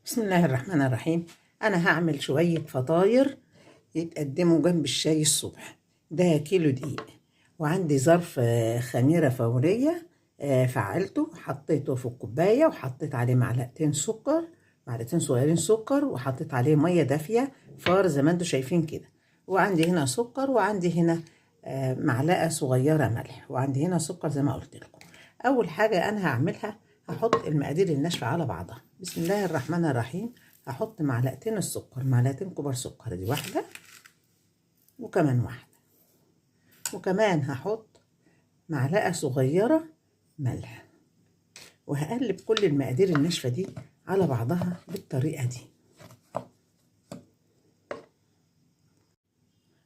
بسم الله الرحمن الرحيم. أنا هعمل شوية فطاير يتقدموا جنب الشاي الصبح. ده كيلو دقيق، وعندي ظرف خميرة فورية. فعلته، حطيته في الكوباية وحطيت عليه معلقتين سكر، معلقتين صغيرين سكر، وحطيت عليه مية دافية فار زي ما انتوا شايفين كده. وعندي هنا سكر، وعندي هنا معلقة صغيرة ملح، وعندي هنا سكر زي ما قلت لكم. أول حاجة أنا هعملها، هحط المقادير الناشفة على بعضها. بسم الله الرحمن الرحيم. هحط معلقتين السكر، معلقتين كبار سكر، دي واحدة وكمان واحدة، وكمان هحط معلقة صغيرة ملح، وهقلب كل المقادير الناشفة دي على بعضها بالطريقة دي.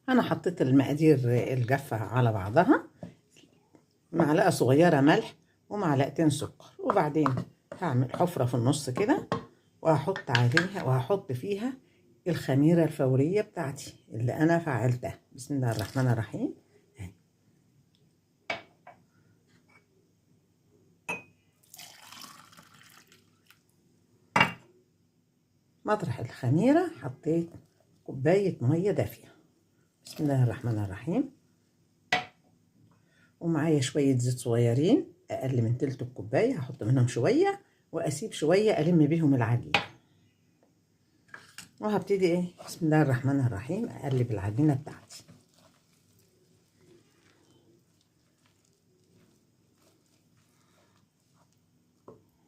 أنا حطيت المقادير الجافة على بعضها، معلقة صغيرة ملح ومعلقتين سكر، وبعدين هعمل حفرة في النص كده، وهحط عليها وهحط فيها الخميرة الفورية بتاعتي اللي أنا فعلتها. بسم الله الرحمن الرحيم. مطرح الخميرة حطيت كوباية مية دافية. بسم الله الرحمن الرحيم. ومعايا شوية زيت صغيرين، أقل من تلت الكوباية، هحط منهم شوية وأسيب شوية ألم بيهم العجينة. وهبتدي بسم الله الرحمن الرحيم أقلب العجينة بتاعتي.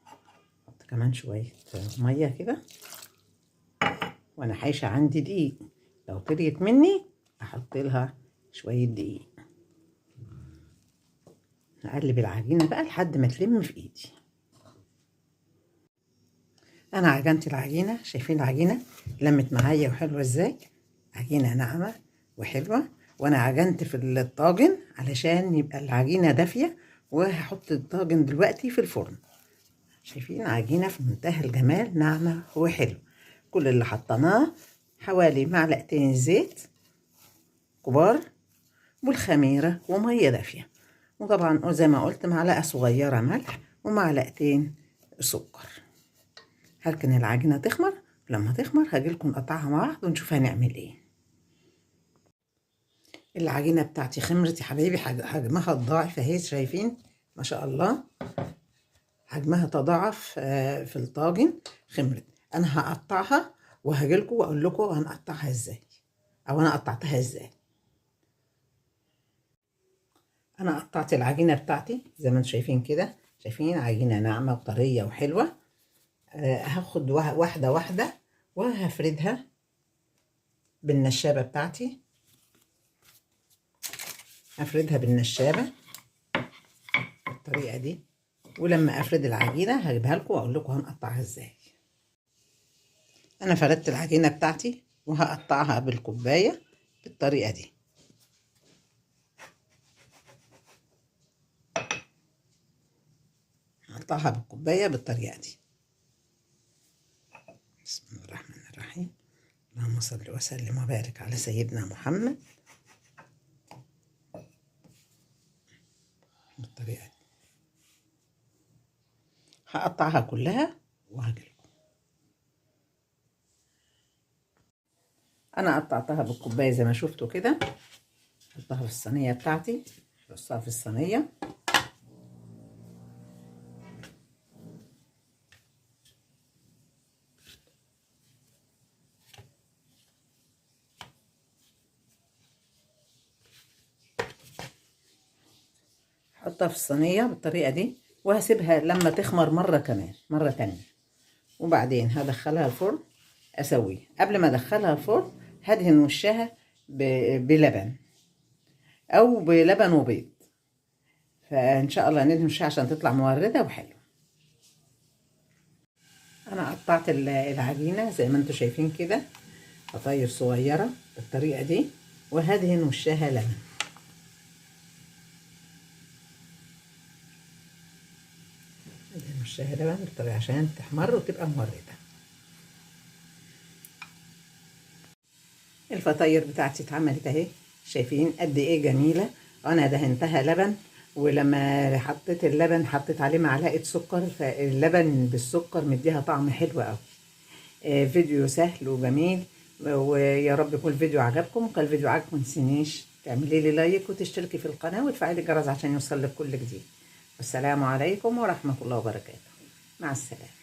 أحط كمان شوية مية كده، وأنا حايشة عندي دقيق، لو طريت مني أحط لها شوية دقيق. هقلب العجينة بقى لحد ما تلم في إيدي. أنا عجنت العجينة، شايفين العجينة لمت معايا وحلوة إزاي؟ عجينة ناعمة وحلوة. وأنا عجنت في الطاجن علشان يبقى العجينة دافية، وهحط الطاجن دلوقتي في الفرن. شايفين عجينة في منتهى الجمال، ناعمة وحلوة. كل اللي حطيناه حوالي معلقتين زيت كبار والخميرة ومية دافية، وطبعا زي ما قلت معلقة صغيرة ملح ومعلقتين سكر. هركن العجينة تخمر، لما تخمر هجيلكم نقطعها مع بعض ونشوف هنعمل ايه. العجينة بتاعتي خمرت يا حبايبي، حجمها اتضاعف اهي، شايفين ما شاء الله حجمها تضاعف في الطاجن، خمرت. انا هقطعها وهجيلكم واقول لكم هنقطعها ازاي، او انا قطعتها ازاي. انا قطعت العجينة بتاعتي زي ما انتم شايفين كده، شايفين عجينة ناعمة وطرية وحلوة. هاخد واحدة واحدة وهفردها بالنشابة بتاعتي، هفردها بالنشابة بالطريقة دي. ولما افرد العجينة هجيبها لكم واقول لكم هنقطعها ازاي. انا فردت العجينة بتاعتي وهقطعها بالكوباية بالطريقة دي. هقطعها بالكوباية بالطريقة دي. بسم الله الرحمن الرحيم. اللهم صل وسلم وبارك على سيدنا محمد. بالطريقة دي هقطعها كلها وهجيلكم. انا قطعتها بالكوباية زي ما شفتوا كده، احطها في الصينية بتاعتي، ارصها في الصينية. احطها في الصينية بالطريقة دي، وهسيبها لما تخمر مرة تانية. وبعدين هدخلها الفرن اسويه. قبل ما ادخلها الفرن هدهن وشها بلبن او بلبن وبيض، فان شاء الله ندهن وشها عشان تطلع موردة وحلوة. انا قطعت العجينة زي ما انتوا شايفين كده فطاير صغيرة بالطريقة دي، وهدهن وشها لبن. هدهن وشها لبن بالطريقة عشان تحمر وتبقى موردة. الفطاير بتاعتي اتعملت اهي، شايفين قد ايه جميلة. انا دهنتها لبن، ولما حطيت اللبن حطيت عليه معلقة سكر، فاللبن بالسكر مديها طعم حلو قوي. فيديو سهل وجميل، ويا رب يكون الفيديو عجبكم. وكان الفيديو عجبكم متنسينيش تعملي لي لايك وتشتركي في القناة وتفعلي الجرس عشان يوصلك كل جديد. والسلام عليكم ورحمة الله وبركاته. مع السلامة.